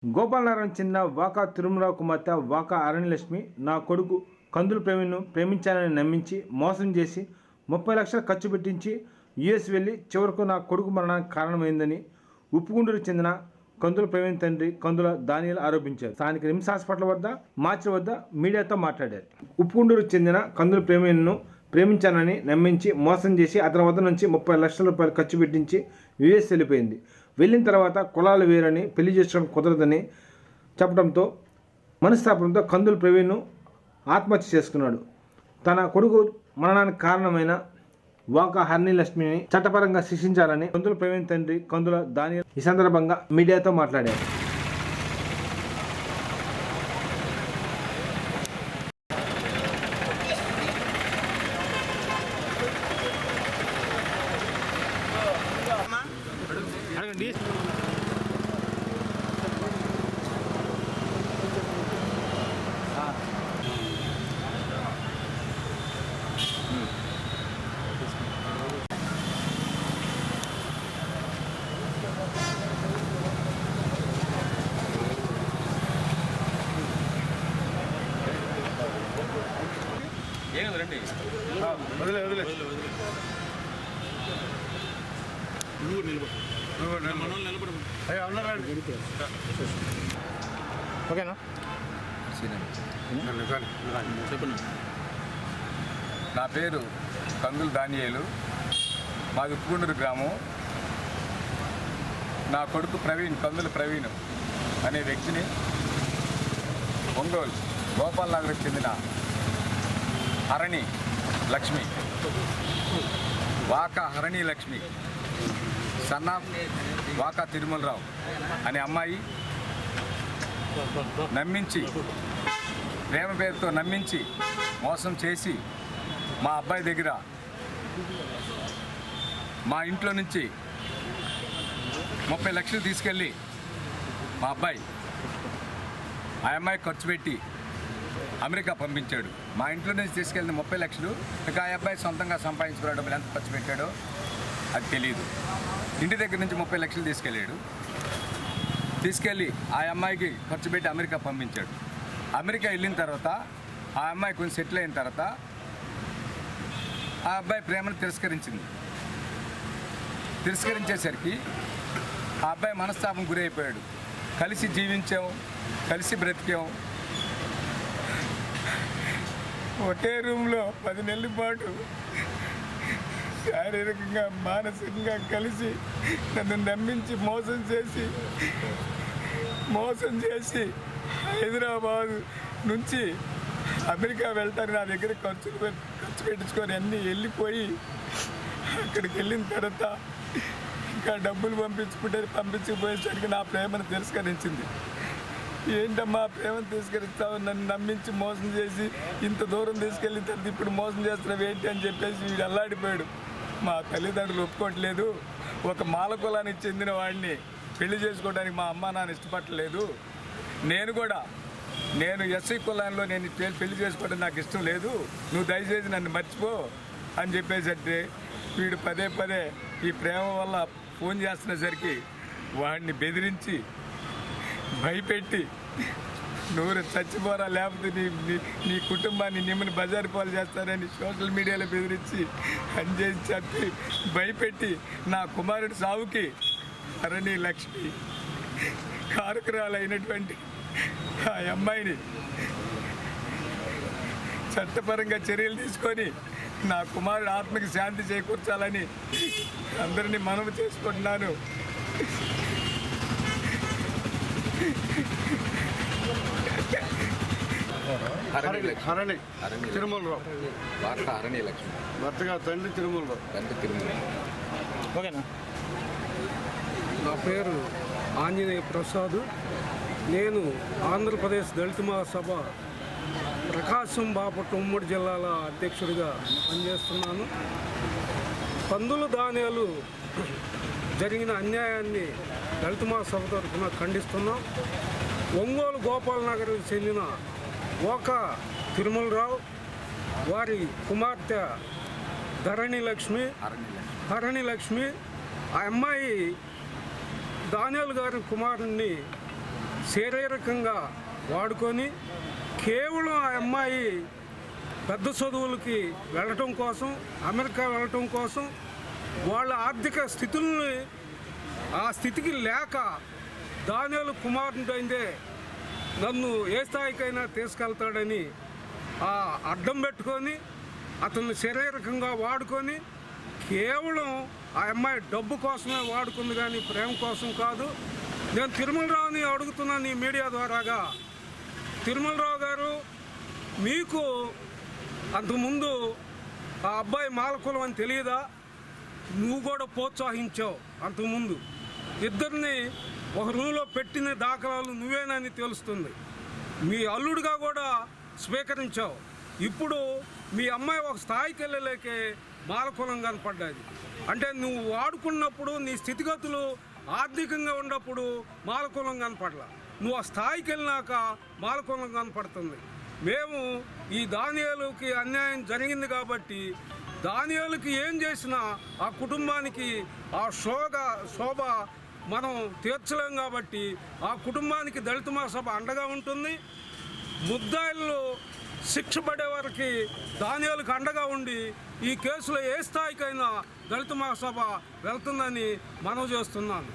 గోపాలనగరం చెందిన వాకా తిరుమలరావు కుమార్తె వాకా అరణ్యలక్ష్మి నా కొడుకు కందులు ప్రవీణ్ను ప్రేమించానని నమ్మించి మోసం చేసి 30 లక్షలు ఖర్చు పెట్టించి యుఎస్ వెళ్ళి చివరకు నా కొడుకు మరణానికి కారణమైందని ఉప్పుగుండూరు చెందిన కందుల ప్రవీణ్ తండ్రి కందుల దానియేల్ ఆరోపించారు. స్థానిక రిమ్స్ హాస్పిటల్ వద్ద మార్చి వద్ద మీడియాతో మాట్లాడారు. ఉప్పుగుండూరు చెందిన కందుల ప్రవీణ్ను ప్రేమించానని నమ్మించి మోసం చేసి అతని వద్ద నుంచి 30 లక్షల రూపాయలు ఖర్చు పెట్టించి యుఎస్ వెళ్ళిపోయింది. వెళ్ళిన తర్వాత కులాలు వేరని పెళ్లి చేసుకోవడం కుదరదని చెప్పడంతో మనస్తాపంతో కందుల ప్రవీణ్ను ఆత్మహత్య చేసుకున్నాడు. తన కొడుకు మరణానికి కారణమైన వాకా అరణ్యలక్ష్మిని చట్టపరంగా శిక్షించాలని కందుల ప్రవీణ్ తండ్రి కందుల దానియేల్ ఈ సందర్భంగా మీడియాతో మాట్లాడారు. రండి వదిలే ఓకేనా చెప్పండి. నా పేరు కందుల దానియేలు, మాది ఉప్పుగుండూరు గ్రామం. నా కొడుకు కందుల ప్రవీణ్ అనే వ్యక్తిని ఒంగోలు గోపాలనగర్కి చెందిన హరణి లక్ష్మి, వాకా హరణి లక్ష్మి సన్నా వాకా తిరుమలరావు అనే అమ్మాయి నమ్మించి, ప్రేమ పేరుతో నమ్మించి మోసం చేసి మా అబ్బాయి దగ్గర మా ఇంట్లో నుంచి 30 లక్షలు తీసుకెళ్ళి మా అబ్బాయి ఆ అమ్మాయి ఖర్చు పెట్టి అమెరికా పంపించాడు. మా ఇంట్లో నుంచి తీసుకెళ్ళిన 30 లక్షలు ఇంకా ఆ అబ్బాయి సొంతంగా సంపాదించుకున్న డబ్బులు ఎంత ఖర్చు పెట్టాడో అది తెలియదు. ఇంటి దగ్గర నుంచి 30 లక్షలు తీసుకెళ్ళి ఆ అమ్మాయికి ఖర్చు పెట్టి అమెరికా పంపించాడు. అమెరికా వెళ్ళిన తర్వాత ఆ అమ్మాయి కొంచెం సెటిల్ అయిన తర్వాత ఆ అబ్బాయి ప్రేమను తిరస్కరించేసరికి ఆ అబ్బాయి మనస్తాపం గురైపోయాడు. కలిసి జీవించాం, కలిసి బ్రతికాం, ఒకే రూమ్లో 10 నెలల పాటు శారీరకంగా మానసికంగా కలిసి నన్ను నమ్మించి మోసం చేసి హైదరాబాద్ నుంచి అమెరికా వెళ్తాను నా దగ్గర ఖర్చు పెట్టించుకొని అన్నీ వెళ్ళిపోయి అక్కడికి వెళ్ళిన తర్వాత ఇంకా డబ్బులు పంపించకపోయేసరికి నా ప్రేమను తిరస్కరించింది. ఏంటమ్మా ప్రేమను తిరస్కరిస్తావు, నన్ను నమ్మించి మోసం చేసి ఇంత దూరం తీసుకెళ్ళిన తర్వాత ఇప్పుడు మోసం చేస్తున్నావు ఏంటి అని చెప్పేసి వీడు అల్లాడిపోయాడు. మా తల్లిదండ్రులు ఒప్పుకోవట్లేదు, ఒక మాల కులానికి చెందిన వాడిని పెళ్లి చేసుకోవడానికి మా అమ్మ నాన్న ఇష్టపడలేదు, నేను ఎస్సీ కులాల్లో నేను పెళ్లి చేసుకోవడం నాకు ఇష్టం లేదు, నువ్వు దయచేసి నన్ను మర్చిపో అని చెప్పేసరికి వీడు పదే ఈ ప్రేమ వల్ల ఫోన్ చేస్తున్నసరికి వాడిని బెదిరించి భయపెట్టి నువ్వు చచ్చిపోరా లేకపోతే నీ కుటుంబాన్ని నిమ్మని బజారు పాలు చేస్తారని సోషల్ మీడియాలో బెదిరించి అని చేసి చెప్పి భయపెట్టి నా కుమారుడి సావుకి హరణి లక్ష్మి కారకురాలైనటువంటి ఆ అమ్మాయిని చట్టపరంగా చర్యలు తీసుకొని నా కుమారుడు ఆత్మకి శాంతి చేకూర్చాలని అందరినీ మనవి చేసుకుంటున్నాను. హరణి తిరుమలరావు, వాకా హరణి లక్ష్మి భర్తగా తండ్రి తిరుమలరావు. ఓకేనా. నా పేరు ఆంజనేయ ప్రసాద్. నేను ఆంధ్రప్రదేశ్ దళిత మహాసభ ప్రకాశం బాపట్ల ఉమ్మడి జిల్లాల అధ్యక్షుడిగా పనిచేస్తున్నాను. కందుల దానియేలు జరిగిన అన్యాయాన్ని దళిత మహాసభ తరఫున ఖండిస్తున్నాం. ఒంగోలు గోపాలనగర్కి చెందిన వాకా తిరుమలరావు వారి కుమార్తె హరణి లక్ష్మి ఆ అమ్మాయి దానియేల్ గారి కుమారుణ్ణి శారీరకంగా వాడుకొని కేవలం ఆ అమ్మాయి పెద్ద చదువులకి వెళ్ళటం కోసం, అమెరికా వెళ్ళటం కోసం, వాళ్ళ ఆర్థిక స్థితుల్ని ఆ స్థితికి లేక దానియేలు కుమారుడైందే నన్ను ఏ స్థాయికైనా తీసుకెళ్తాడని ఆ అడ్డం పెట్టుకొని అతన్ని శారీరకంగా వాడుకొని కేవలం ఆ అమ్మాయి డబ్బు కోసమే వాడుకుంది కానీ ప్రేమ కోసం కాదు. నేను తిరుమలరావుని అడుగుతున్నాను ఈ మీడియా ద్వారాగా, తిరుమలరావు గారు, మీకు అంతకుముందు ఆ అబ్బాయి మాలకులం అని తెలియదా? నువ్వు కూడా ప్రోత్సహించావు. అంతకుముందు ఇద్దరిని ఒక రూమ్లో పెట్టిన దాఖలాలు నువ్వేనని తెలుస్తుంది. మీ అల్లుడిగా కూడా స్వీకరించావు. ఇప్పుడు మీ అమ్మాయి ఒక స్థాయికి వెళ్ళలేకే మాలకులం కనపడ్డది. అంటే నువ్వు వాడుకున్నప్పుడు నీ స్థితిగతులు ఆర్థికంగా ఉన్నప్పుడు మాలకులం కనపడలా, నువ్వు ఆ స్థాయికి వెళ్ళినాక మాలకులం కనపడుతుంది. మేము ఈ దానియేలుకి అన్యాయం జరిగింది కాబట్టి దానియేలుకి ఏం చేసినా ఆ కుటుంబానికి ఆ శోభ మనం తీర్చలేం కాబట్టి ఆ కుటుంబానికి దళిత మహాసభ అండగా ఉంటుంది. ముద్దాయిలు శిక్ష పడే వారికి దానియేలుకి అండగా ఉండి ఈ కేసులో ఏ స్థాయికైనా దళిత మహాసభ వెళ్తుందని మనవి చేస్తున్నాను.